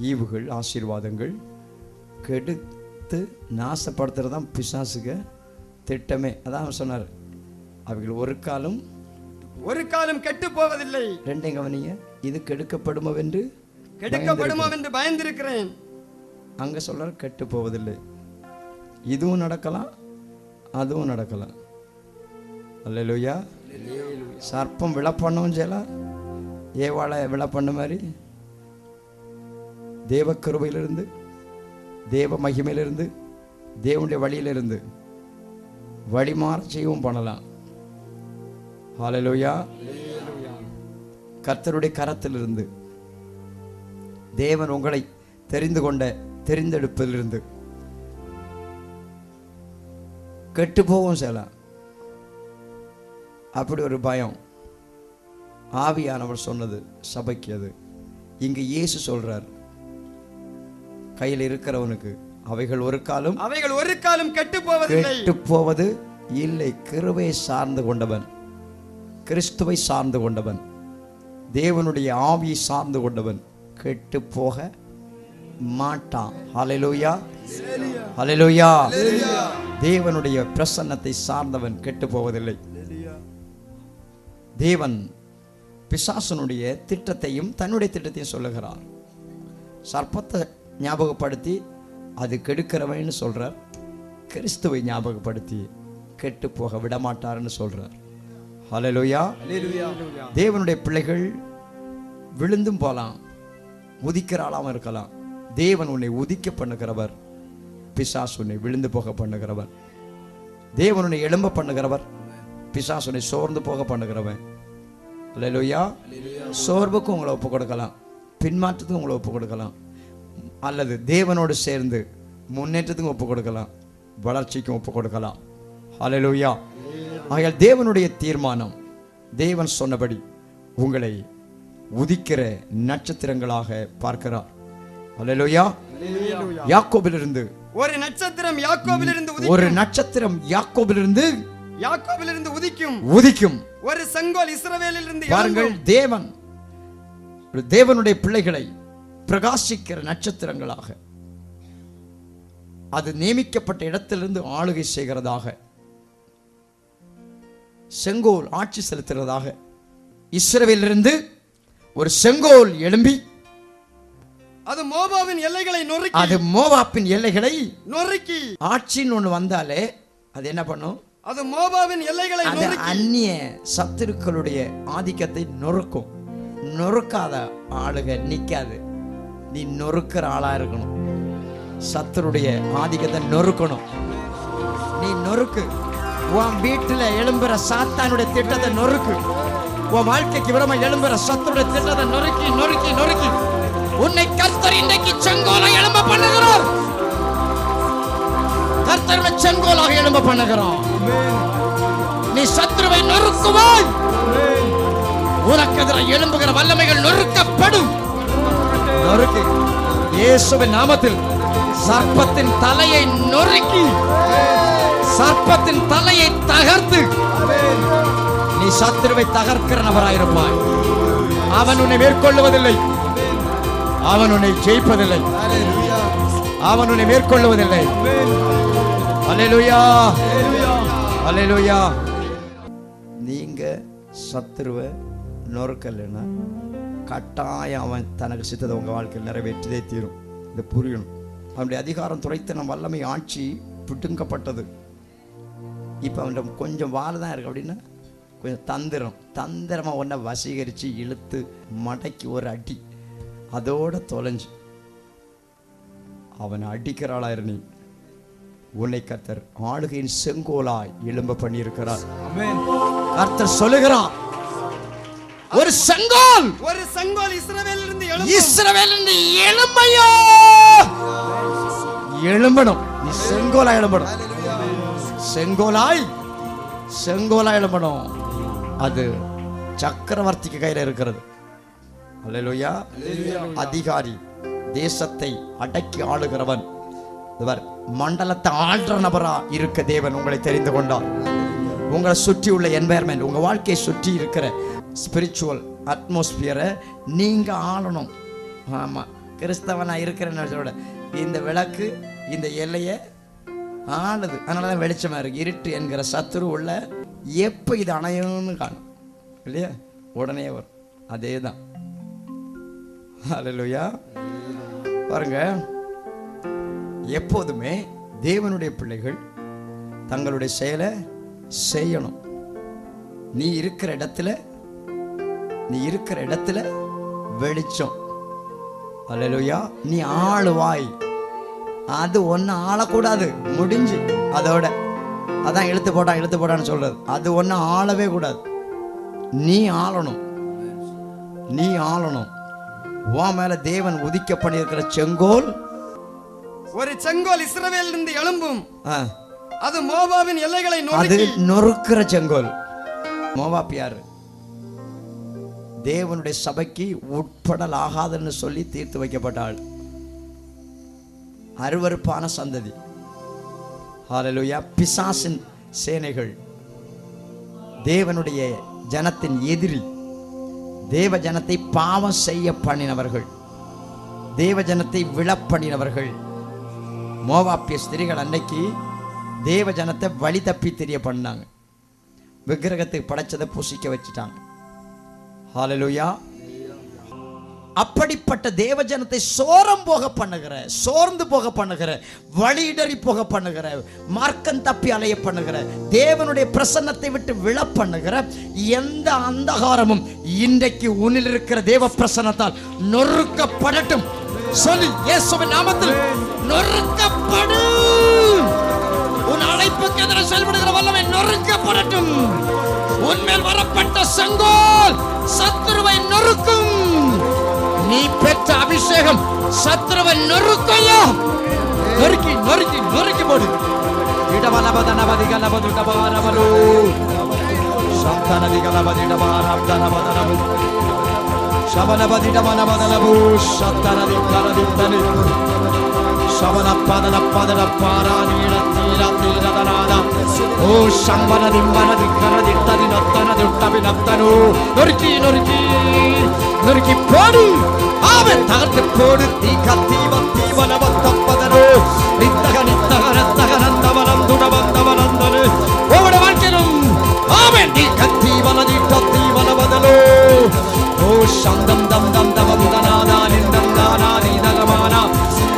ஈவுகள், ஆசீர்வாதங்கள் கெடுத்து நாசப்படுத்துறது தான் பிசாசுக திட்டமே. அதான் சொன்னார், அவைகள் ஒரு காலம் கெட்டு போவதில்லை. ரெண்டையும் கவனிங்க, இது கெடுக்கப்படுமோ என்று பயந்திருக்கிறேன். அங்க சொல்ற கெட்டு போவதில்லை. இதுவும் நடக்கலாம், அதுவும் நடக்கலாம். அல்லேலூயா. சர்ப்பம் விழ பண்ணவும் செய்யலாம், ஏவாளை விழ பண்ண மாதிரி தேவ கிருபையிலிருந்து, தேவ மகிமையிலிருந்து, தேவனுடைய வழியிலிருந்து வழிமாற செய்யவும் பண்ணலாம். ஹல்லேலூயா. கர்த்தருடைய கரத்திலிருந்து, தேவன் உங்களை தெரிந்து கொண்ட தெரிந்தெடுப்பிலிருந்து கெட்டு போகவும் செய்யலாம். அப்படி ஒரு பயம் ஆவியானவர் சொன்னது சபைக்கு. அது இங்கு இயேசு சொல்றார், கையில் இருக்கிறவனுக்கு அவைகள் ஒரு காலம் கெட்டு போவது இல்லை. கிருபையை சார்ந்து கொண்டவன், கிறிஸ்துவை சார்ந்து கொண்டவன், தேவனுடைய ஆவியை சார்ந்து கொண்டவன் கெட்டு போக மாட்டான். ஹல்லேலூயா, ஹல்லேலூயா. தேவனுடைய பிரசன்னத்தை சார்ந்தவன் கெட்டு போவதில்லை. தேவன் பிசாசனுடைய திட்டத்தையும் தன்னுடைய திட்டத்தையும் சொல்லுகிறார். சர்ப்பத்தை ஞாபகப்படுத்தி அது கெடுக்கிறவன்னு சொல்றார். கிறிஸ்துவை ஞாபகப்படுத்தி கெட்டு போக விடமாட்டார்னு சொல்றார். ஹல்லேலூயா. தேவனுடைய பிள்ளைகள் விழுந்தும் போலாம், உதிக்கிற ஆளாம இருக்கலாம். தேவன் உன்னை உதிக்க பண்ணுகிறவர், பிசாசு உன்னை விழுந்து போக பண்ணுகிறவர். தேவன் உன்னை எழும்ப பண்ணுகிறவர், பிசாசு உன்னை சோர்ந்து போக பண்ணுகிறவன். ஹல்லேலூயா. சோர்வுக்கும் உங்களை ஒப்பு கொடுக்கலாம், பின்மாற்றத்துக்கும் உங்களை ஒப்பு கொடுக்கலாம், அல்லது தேவனோடு சேர்ந்து முன்னேற்றத்துக்கும் ஒப்பு கொடுக்கலாம், வளர்ச்சிக்கும் ஒப்பு கொடுக்கலாம். ஹல்லேலூயா. ஆகையால் தேவனுடைய தீர்மானம், தேவன் சொன்னபடி உங்களை உதிக்கிற நட்சத்திரங்களாக பார்க்கிறார். ஹல்லேலூயா. யாக்கோபிலிருந்து ஒரு நட்சத்திரம் யாக்கோபிலிருந்து ஒரு நட்சத்திரம் யாக்கோபிலிருந்து உதிக்கும். ஒரு செங்கோல் இஸ்ரவேலிலிருந்து பாருங்கள், தேவன் தேவனுடைய பிள்ளைகளை பிரகாசிக்கிற நட்சத்திரங்களாக, அது நியமிக்கப்பட்ட இடத்திலிருந்து ஆளுகை செய்கிறதாக, செங்கோல் ஆட்சி செலுத்துகிறதாக, இஸ்ரவேலிலிருந்து ஒரு செங்கோல் எழும்பி அது மோவாபின் எல்லைகளை நொறுக்கி, அது மோவாபின் எல்லைகளை நொறுக்கி, ஆட்சின்னு ஒன்று வந்தாலே அது என்ன பண்ணும்? அது மோவாபின் எல்லைகளை அது அந்நிய சத்துருக்களுடைய ஆதிக்கத்தை நொறுக்கும். நொறுக்காத ஆளுக நிக்காது. நீ நொறுக்கிற ஆளா இருக்கணும். சத்துருடைய ஆதிக்கத்தை நொறுக்கணும். நீ நொறுக்கு. உன் வீட்டுல எழும்புற சாத்தானுடைய திட்டத்தை நொறுக்கு. உன் வாழ்க்கைக்கு விடமா எழும்புற சத்துருடைய திட்டத்தை நொறுக்கி நொறுக்கி நொறுக்கி உன்னை கர்த்தர் இன்றைக்கு செங்கோலை எழும்ப பண்ணுகிறார். கர்த்தர் செங்கோலாக எழும்ப பண்ணுகிறார். நீ சத்துருவை நொறுக்குவாய். உனக்கு எதிராக எழும்புகிற வல்லமைகள் நொறுக்கப்படும். நொறுக்கு. இயேசுவின் நாமத்தில் சர்ப்பத்தின் தலையை நொறுக்கி, சர்ப்பத்தின் தலையை தகர்த்து நீ சத்துருவை தகர்க்கிற நபராயிருப்பாய். அவன் உன்னை மேற்கொள்ளுவதில்லை, அவன் உன்னை ஜெயிப்பதில்லை, அவன் உன்னை மேற்கொள்ளுவதில்லை. அல்லேலூயா, அல்லேலூயா. நீங்க சத்துருவை நொறுக்கலைன்னா கட்டாயம் அவன் தனக்கு சித்ததை உங்க வாழ்க்கையில் நிறைவேற்றதே தீரும். இது புரியணும். அவனுடைய அதிகாரம் துரைத்தன வல்லமை ஆட்சி பிடுங்கப்பட்டது. இப்போ அவன் கொஞ்சம் வாழ தான் இருக்கு. அப்படின்னா கொஞ்சம் தந்திரமாக ஒன்றை வசீகரித்து இழுத்து மடக்கி ஒரு அடி, அதோட தொலைஞ்சு அவனை அடிக்கிறாளாயிரு. நீ உன்னை கர்த்தர் ஆளுகையின் செங்கோலாய் எழும்ப பண்ணியிருக்கிறார். கர்த்தர் சொல்லுகிறான், ஒரு செங்கோல் இஸ்ரவேலிலிருந்து எழும்பையா, எழும்பணும். நீ செங்கோலாய் எழும்பணும். செங்கோலாய் எழும்பணும். அது சக்கரவர்த்திக்கு கையில இருக்கிறது. அல்லேலூயா. அதிகாரி, தேசத்தை அடக்கி ஆளுகிறவன், மண்டலத்தை ஆள்ற நபரா இருக்க தேவன் உங்களை தெரிந்து கொண்டார். உங்களை சுற்றி உள்ள என்வாயர்மெண்ட், உங்க வாழ்க்கையை சுற்றி இருக்கிற ஸ்பிரிச்சுவல் அட்மாஸ்பியரை நீங்க ஆளணும். ஆமா, கிறிஸ்தவனா இருக்கிற இந்த விளக்கு இந்த எல்லையை ஆளுது. அதனாலதான் வெளிச்சமா இருக்கு. இருட்டு என்கிற சத்துரு உள்ள எப்ப இது அணையும்னு காணும் இல்லையா, உடனே வரும். அதே தான். அல்லேலூயா. பாருங்க, எப்போதுமே தேவனுடைய பிள்ளைகள் தங்களுடைய செயலை செய்யணும். நீ இருக்கிற இடத்துல வெளிச்சம். அல்லேலூயா. நீ ஆளுவாய். அது ஒன்னு ஆளக்கூடாது. முடிஞ்சு அதோட. அதான் இழுத்து போட்டான்னு சொல்றது. அது ஒன்னு ஆளவே கூடாது. நீ ஆளணும். உன் மேல தேவன் உதிக்க பண்ணியிருக்கிற செங்கோல், ஒரு செங்கோல் இஸ்ரவேலிலிருந்து எழும்பும். அது மோவாபின் எல்லைகளை நொறுக்கிற செங்கோல். மோவாப் யாரு? தேவனுடைய சபைக்கு உட்படல் ஆகாதுன்னு சொல்லி தீர்த்து வைக்கப்பட்ட ஆள். அருவருப்பான சந்ததி. ஹல்லேலூயா. பிசாசின் சேனைகள், தேவனுடைய ஜனத்தின் எதிரி, தேவ ஜனத்தை பாவம் செய்ய பண்ணினவர்கள், தேவ ஜனத்தை விழப்பண்ணினவர்கள். மோவாப்பிய ஸ்திரீகள் அன்னைக்கு தேவ ஜனத்தை வழி தப்பி தெரிய பண்ணாங்க. விக்கிரகத்தை படைச்சதை பூசிக்க வச்சுட்டாங்க. ஹல்லேலூயா. அப்படிப்பட்ட தேவஜனத்தை சோரம் போக பண்ணுகிற, சோர்ந்து போக பண்ணுகிற, வழியிடறி போக பண்ணுகிற, மார்க்கம் தப்பி அலைய பண்ணுகிற, தேவனுடைய பிரசன்னத்தை விட்டு விழ பண்ணுகிற எந்த அந்தகாரமும் இன்றைக்கு உன்னில் இருக்கிற தேவ பிரசன்னத்தால் நொறுக்கப்படட்டும். சொல்லி இயேசுவின் நாமத்தில் நொறுக்கப்படு. உன் அழைப்புக்கு எதிராக செயல்படுகிற வல்லமை நொறுக்கப்படட்டும். உன்மேல் வரப்பட்ட செங்கோல் சத்துருவை நொறுக்கும். நீ பெற்ற அபிஷேகம் சத்துருவை நொறுக்கையா, நொறுக்கி நொறுக்கி நொறுக்கி போடு. இடவலபதனபதிகலபதுடபாரபலு சந்தனதிகலபதிடபாரப்தனபதனபு சபனபதிடமனபதனபு சத்தனதிகலதித்தனி சபனப்பதனப்பதனப்பாரானீடத்தீரத்தீரதனாத ஓ சம்பனதிம்பனதிக்கரதித்ததினத்தனதுட்டபினத்தனு நொறுக்கி நொறுக்கி நொறுக்கி போடு. அவன் தகர்த்து போடு. தீகத்தீவத்தீவனவத்தப்பதனு நித்தக நித்தக நத்தக நந்தவனம் துடவந்தவனந்தனு ஒவ்வொரு வாழ்க்கையிலும் அவன் தீகத்தீவனதிட்டத்தீவனவதலோ ஓ சந்தம் தம் தம் தவந்தனாதா நிந்தம் தானா நீதகமானா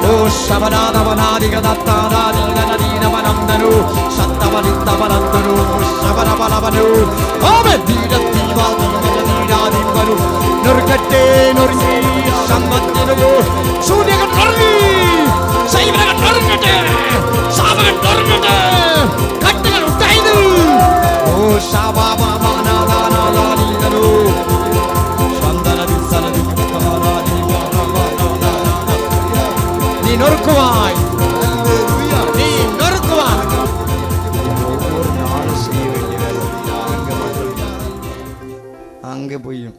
ஓ சபனாதவனாதிகதத்தாதானீதனதீனவனந்தனு சத்தவனித்தவனந்தனு சபனபலவனு அவன் தீரத்தீவாதீனதீராதிம்பனு நொறுக்கட்டே நொறுங்கி சம்பத்தினு சூரியகன் நொறுங்கி சைவகன் நொறுங்கட்டே சாபகன் நொறுங்கட்டே கட்டுகள் உட்டாய்து ஓ சாபாபாமானாதானாதானீதனு சந்தனதி சனதி நீ நொறுக்குவாய், நீ நொறுக்குவாய். ஒவ்வொரு நாளும் செய்ய வேண்டியது அங்கே போயும்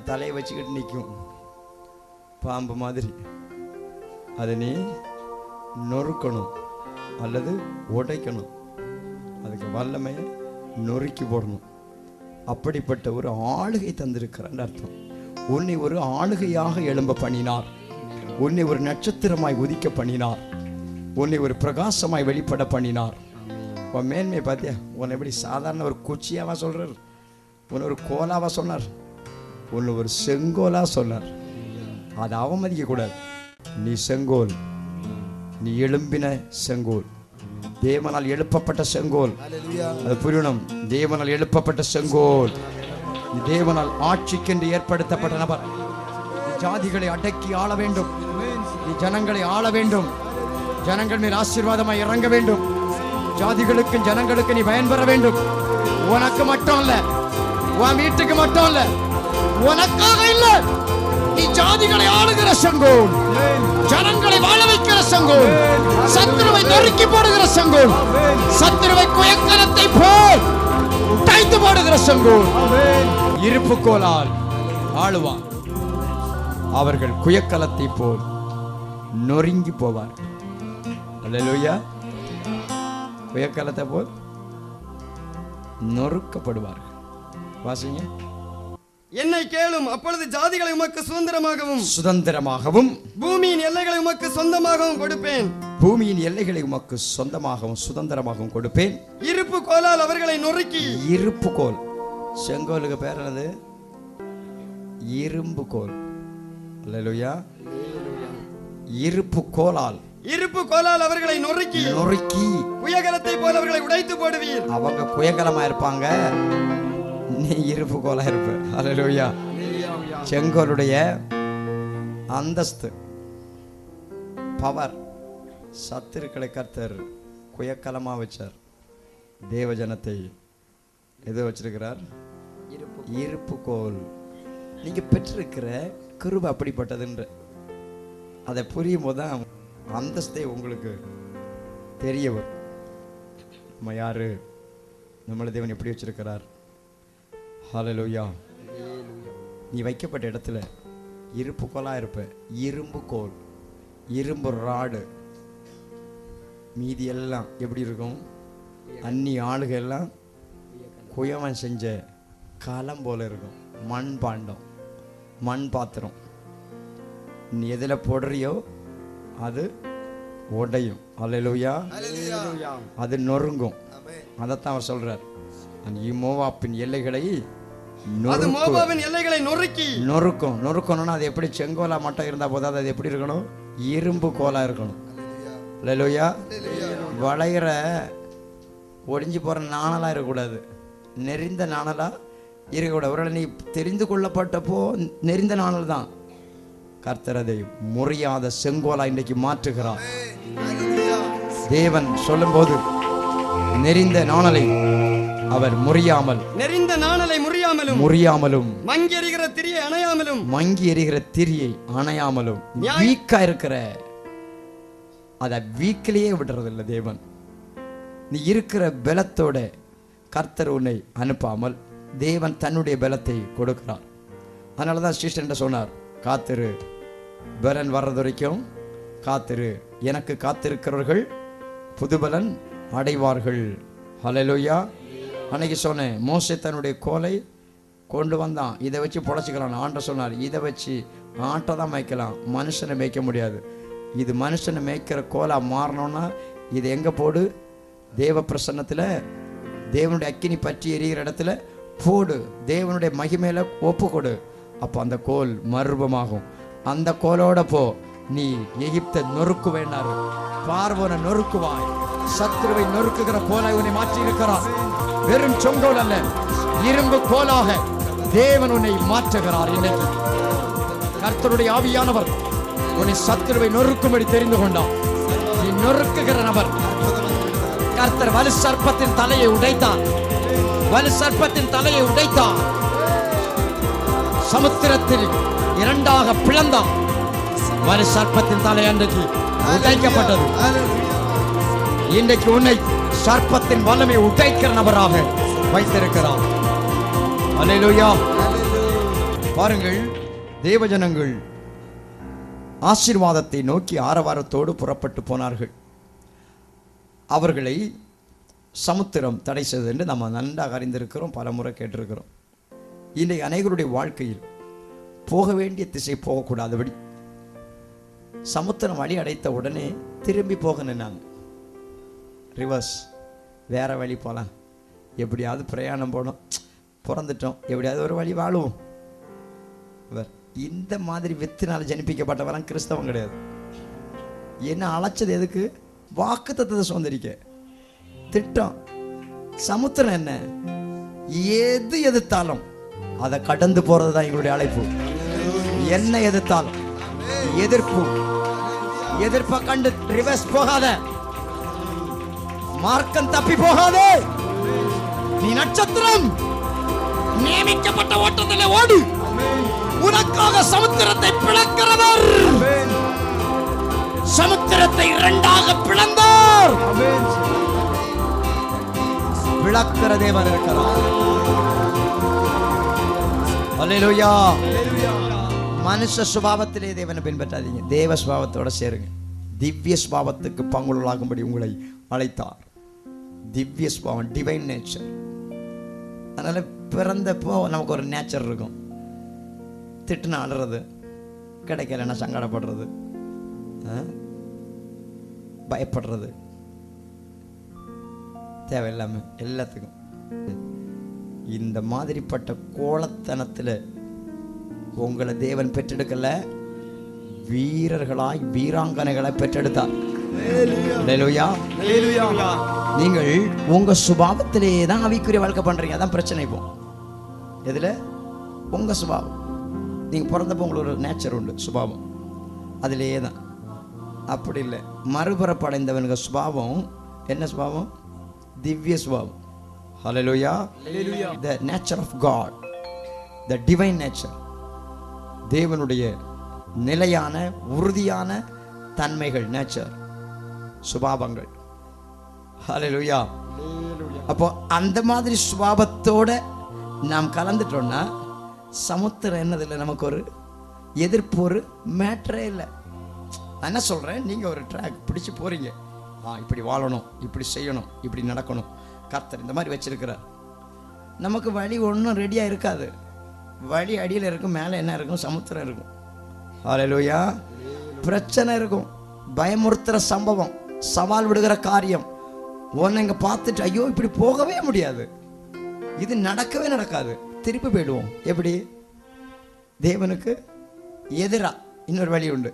தலையை வச்சுக்கிட்டு நிற்கும் பாம்பு மாதிரி. அதை நீ நொறுக்கணும் அல்லது உடைக்கணும். அதுக்கு வல்லமையை நொறுக்கி போடணும். அப்படிப்பட்ட ஒரு ஆளுகை தந்திருக்கிறான் அர்த்தம். உன்னை ஒரு ஆளுகையாக எழும்ப பண்ணினார். உன்னை ஒரு நட்சத்திரமாய் உதிக்க பண்ணினார். உன்னை ஒரு பிரகாசமாய் வெளிப்பட பண்ணினார். உன் மேன்மை பார்த்தியா? உன்னை எப்படி சாதாரண ஒரு குச்சியாவா சொல்றார்? உன்னை ஒரு கோலாவா சொன்னார்? உன்னை ஒரு செங்கோலா சொன்னார். அதை அவமதிக்க கூடாது. நீ செங்கோல், நீ எழும்பின செங்கோல், தேவனால் எழுப்பப்பட்ட செங்கோல். அது புரியணும். தேவனால் எழுப்பப்பட்ட செங்கோல். நீ தேவனால் ஆட்சிக்கென்று ஏற்படுத்தப்பட்ட நபர். நீ ஜாதிகளை அடக்கி ஆள வேண்டும். நீ ஜனங்களை ஆள வேண்டும். ஜனங்கள் மேல் ஆசீர்வாதமாய் இறங்க வேண்டும். ஜாதிகளுக்கு ஜனங்களுக்கு நீ பயன்பெற வேண்டும். உனக்கு மட்டும் இல்ல, உன் வீட்டுக்கு மட்டும் இல்ல, உனக்காக இல்ல. நீ ஜாதிகளை ஆளுகிற செங்கோல், ஜனங்களை வாழ வைக்கிற செங்கோல், சத்துருவை நொறுக்கி போடுகிற செங்கோல், சத்துருவை குயக்கரத்தை போல் தைத்து போடுகிற செங்கோல். இருப்பு கோலால் ஆளுவார். அவர்கள் குயக்கலத்தை போல் நொறுங்கி போவார். அல்லேலூயா. குயக்கலத்தை போல் நொறுக்கப்படுவார்கள். வாசிங்க. என்னை கேளும், அப்பொழுது ஜாதிகளை உமக்கு சுதந்திரமாகவும் பூமியின் எல்லைகளை உமக்கு சொந்தமாகவும் கொடுப்பேன். பூமியின் எல்லைகளை உமக்கு சொந்தமாகவும் சுதந்திரமாகவும் கொடுப்பேன். இருப்பு கோலால் அவர்களை நொறுக்கி. இருப்பு கோல், செங்கோலுக்கு பேர் என்னது? இரும்பு கோல். அல்லேலூயா. இருப்பு கோலால் அவர்களை நொறுக்கி குயகலத்தை போல அவர்களை உடைத்து போடுவீர். அவங்க குயகலமா இருப்பாங்க, நீ இருப்பு கோலா இருப்ப. அல்லேலூயா. செங்கோலுடைய அந்தஸ்து, பவர், சத்துருக்களை கர்த்தர் குயக்கலமா வச்சார். தேவஜனத்தை எது வச்சிருக்கிறார்? இருப்பு கோல். நீங்க பெற்றிருக்கிற கிருபை அப்படிப்பட்டதுன்ற அதை புரியும் போதுதான் அந்தஸ்தே உங்களுக்கு தெரிய வரும். நம்ம யாரு, நம்மளை தேவன் எப்படி வச்சிருக்கிறார். ஹல்லேலூயா. நீ வைக்கப்பட்ட இடத்துல இருப்பு கோலா இருப்ப. இரும்பு கோல், இரும்பு ராடு. மீதி எல்லாம் எப்படி இருக்கும்? அன்னி ஆளுக எல்லாம் குயவன் செஞ்ச களம் போல இருக்கும். மண் பாண்டம், மண் பாத்திரம். நீ எதில் போடுறியோ அது உடையும். அல்லேலூயா. அது நொறுங்கும். அதைத்தான் அவர் சொல்றார். மோவாபின் எல்லைகளை அது மோவாபின் எல்லைகளை நொறுக்கி நொறுக்கணும்னா அது எப்படி செங்கோலா மட்டும் இருந்தா போதாது, அது எப்படி இருக்கணும்? இரும்பு கோலா இருக்கணும். அல்லேலூயா. வளைகிற ஒடிஞ்சு போற நாணலா இருக்கக்கூடாது, நெறிந்த நாணலா இருக்கக்கூடாது. ஒருவேளை நீ தெரிந்து கொள்ளப்பட்டப்போ நெறிந்த நாணல் தான். கர்த்தர் அதை முறியாத செங்கோலா இன்றைக்கு மாற்றுகிறார். தேவன் சொல்லும் போது நெறிந்த நாணலை அவர் நெறிந்த நாணலை முறியாமலும் மங்கி எரிகிற திரியை அணையாமலும் வீக்கா இருக்கிற அத வீக்கிலேயே விடுறது இல்லை தேவன். நீ இருக்கிற பலத்தோட கர்த்தர் உன்னை அனுப்பாமல் தேவன் தன்னுடைய பலத்தை கொடுக்கிறார். அதனாலதான் சிஷ்டன் சொன்னார், காத்திரு, பலன் வர்றது வரைக்கும் காத்திரு, எனக்கு காத்திருக்கிறவர்கள் புதுபலன் அடைவார்கள். ஹல்லேலூயா. அன்னைக்கு சொன்னேன், மோசே தன்னுடைய கோலை கொண்டு வந்தான், இதை வச்சு பொழைச்சிக்கலாம். ஆண்டவர் சொன்னார், இதை வச்சு ஆட்டை தான் மேய்க்கலாம், மனுஷனை மேய்க்க முடியாது. இது மனுஷனை மேய்க்கிற கோலா மாறணும்னா இது எங்க போடு? தேவ பிரசன்னத்தில் தேவனுடைய அக்கினி பற்றி எரிகிற இடத்துல போடு, தேவனுடைய மகிமையில ஒப்பு கொடு. அப்போ அந்த கோல் மர்வமாகும். அந்த கோலோட போ, நீ எகிப்தை நொறுக்கு வேண்டாரு, பார்வோனை நொறுக்குவாய். சத்துருவை நொறுக்குகிற கோலை உன்னை மாற்றி இருக்கிறார். வெறும் சொங்கோல் அல்ல, இரும்பு கோலாக தேவன் உன்னை மாற்றுகிறார். இன்னைக்கு கர்த்தருடைய ஆவியானவர் உன்னை சத்துருவை நொறுக்கும்படி தெரிந்து கொண்டார். நீ நொறுக்குகிற நபர். கர்த்தர் வலு சர்ப்பத்தின் தலையை உடைத்தார். வலு சர்ப்பத்தின் தலையை உடைத்தார். சமுத்திரத்தில் இரண்டாக பிளந்தார். வலு சர்ப்பத்தின் தலை அன்றைக்கு உடைக்கப்பட்டது. இன்றைக்கு உன்னை சர்ப்பத்தின் வல்லமை உடைக்கிற நபராக வைத்திருக்கிறார். அல்லேலூயா. பாருங்கள், தேவஜனங்கள் ஆசீர்வாதத்தை நோக்கி ஆரவாரத்தோடு புறப்பட்டு போனார்கள். அவர்களை சமுத்திரம் தடை செய்தது என்று நம்ம நன்றாக அறிந்திருக்கிறோம், பல முறை கேட்டிருக்கிறோம். இன்றைக்கு அநேகருடைய வாழ்க்கையில் போக வேண்டிய திசை போகக்கூடாதபடி சமுத்திரம் வழி அடைத்த உடனே திரும்பி போக நின்னாங்க. ரிவர்ஸ், வேற வழி போகலாம், எப்படியாவது பிரயாணம் போனோம், பிறந்துட்டோம், எப்படியாவது ஒரு வழி வாழுவோம். இந்த மாதிரி வித்தினால் ஜனிப்பிக்கப்பட்டவரெல்லாம் கிறிஸ்தவம் கிடையாது. என்ன அழைச்சது எதுக்கு? வாக்கு தத்தத்தை சுதந்திரிக்க. திட்டம் சமுத்திரம் என்ன? எது எதிர்த்தாலும் அதை கடந்து போறது தான் எங்களுடைய அழைப்பு. என்ன எதிர்த்தாலும் எதிர்ப்பை கண்டு ரிவர்ஸ் போகாத, மார்க்கம் தப்பி போகாதே. நீ நட்சத்திரம், நியமிக்கப்பட்ட ஓட்டத்தில் ஓடு. உனக்காக சமுத்திரத்தை பிளக்கிறவர், சமுத்திரத்தை இரண்டாக பிளந்தார். பிளக்கிற தேவன் இருக்கிறார். அல்லேலூயா. மனுஷ சுபாவத்திலே தேவனை பின்பற்றாதீங்க, தேவ சுபாவத்தோட சேருங்க. திவ்ய சுபாவத்துக்கு பங்குள்ளாகும்படி உங்களை அழைத்தார். திவ்ய சுபாவம், டிவைன் நேச்சர். அதனால பிறந்தப்போ நமக்கு ஒரு நேச்சர் இருக்கும். திட்டுனா அழுறது, கிடைக்கலன்னா சங்கடப்படுறது, பயப்படுறது, தேவையில்லாம எல்லாத்துக்கும். இந்த மாதிரிப்பட்ட கோலத்தனத்தில் உங்களை தேவன் பெற்றெடுக்கல, வீரர்களாய் வீராங்கனைகளை பெற்றெடுத்தார். நீங்கள் உங்க சுபாவத்திலேயே தான் ஆவிக்குரிய வாழ்க்கை பண்றீங்க. அதான் பிரச்சனை. இப்போ எதுல? உங்க சுபாவம். நீங்க பிறந்தப்போ உங்களுக்கு ஒரு நேச்சர் உண்டு, சுபாவம், அதிலேயே தான். அப்படி இல்லை, மறுபுறப்படைந்தவனுக்கு சுபாவம் என்ன சுபாவம்? திவ்ய சுபாவம். ஹல்லேலூயா. the nature of God, the divine nature, தேவனுடைய நிலையான உறுதியான தன்மைகள், நேச்சர், சுபாவங்கள். ஹல்லேலூயா. அப்போ அந்த மாதிரி சுபாவத்தோட நாம் கலந்துட்டோம்னா சமுத்திரம் என்னதில்லை, நமக்கு ஒரு எதிர்ப்பு, ஒரு மேட்டரே இல்லை. நான் என்ன சொல்றேன், நீங்க ஒரு ட்ராக் பிடிச்சு போறீங்க, இப்படி வாழணும், இப்படி செய்யணும், இப்படி நடக்கணும், கர்த்தர் இந்த மாதிரி வச்சிருக்கிறார். நமக்கு வழி ஒன்றும் ரெடியா இருக்காது. வழி அடியில் இருக்கும், மேலே என்ன இருக்கும்? சமுத்திரம் இருக்கும். ஹல்லேலூயா. பிரச்சனை இருக்கும், பயமுறுத்துற சம்பவம், சவால் விடுகிற காரியம். உன்னை இங்க பார்த்துட்டு ஐயோ இப்படி போகவே முடியாது, இது நடக்கவே நடக்காது, திருப்பி போயிடுவோம். எப்படி? தேவனுக்கு எதிரா இன்னொரு வழி உண்டு,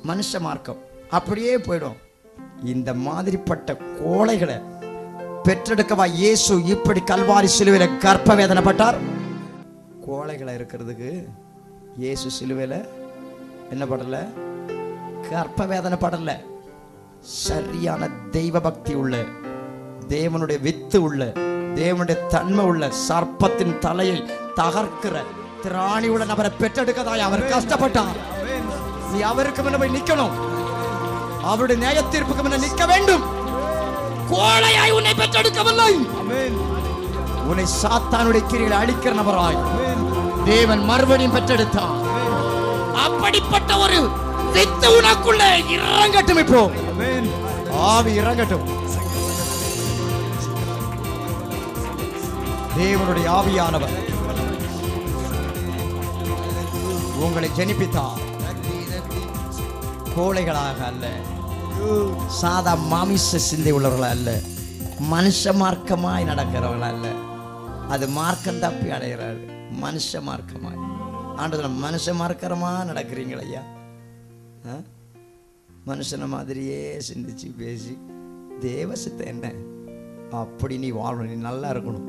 மனுஷ மார்க்கம், அப்படியே போயிடும். இந்த மாதிரிப்பட்ட கோழைகளை பெற்றெடுக்கவா இயேசு இப்படி கல்வாரி சிலுவையில கர்ப்ப வேதனைப்பட்டார்? கோழைகளை இருக்கிறதுக்கு இயேசு சிலுவையில என்ன படல? கர்ப்ப வேதனை படல. சரியான தெய்வ பக்தி உள்ள, தேவனுடைய வித்து உள்ள, தேவனுடைய தன்மை உள்ள, சர்ப்பத்தின் தலையை தகர்க்கிற திராணி உள்ள நபரை பெற்றெடுக்கதாய் அவர் கஷ்டப்பட்டார். நீ அவருக்கு முன்ன போய் நிக்கணும், அவருடைய நியாய தீர்ப்புக்கு முன்ன நிக்க வேண்டும். கோழையாய் உன்னை பெற்றெடுக்கவில்லை, உன்னை சாத்தானுடைய கிரிகளை அழிக்கிற நபராய் தேவன் மறுபடியும் பெற்றெடுத்தார். அப்படிப்பட்ட ஒரு வித்து உனக்குள்ள இறங்கட்டும். இப்போ ஆவி இறங்கட்டும். தேவனுடைய ஆவியானவர் உங்களை ஜெனிப்பித்தார். கோழைகளாக அல்ல, சாதா மாமிச சிந்தை உள்ளவர்கள் அல்ல, மனுஷ மார்க்கமாய் நடக்கிறவர்கள் அல்ல. அது மார்க்கம் தப்பி அடைகிறாரு. மனுஷ மார்க்கமாய் ஆண்டதுல மனுஷ மார்க்கமா நடக்கிறீங்களா ஐயா? மனுஷனை மாதிரியே சிந்திச்சு பேசி தேவ சித்தம் என்ன? அப்படி நீ வாழணும், நீ நல்லா இருக்கணும்.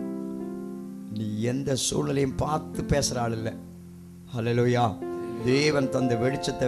நீ எந்த சூழ்நிலையும் பார்த்து பேசுற ஆள் இல்லை. ஹல்லேலூயா. தேவன் தந்த வெளிச்சத்தை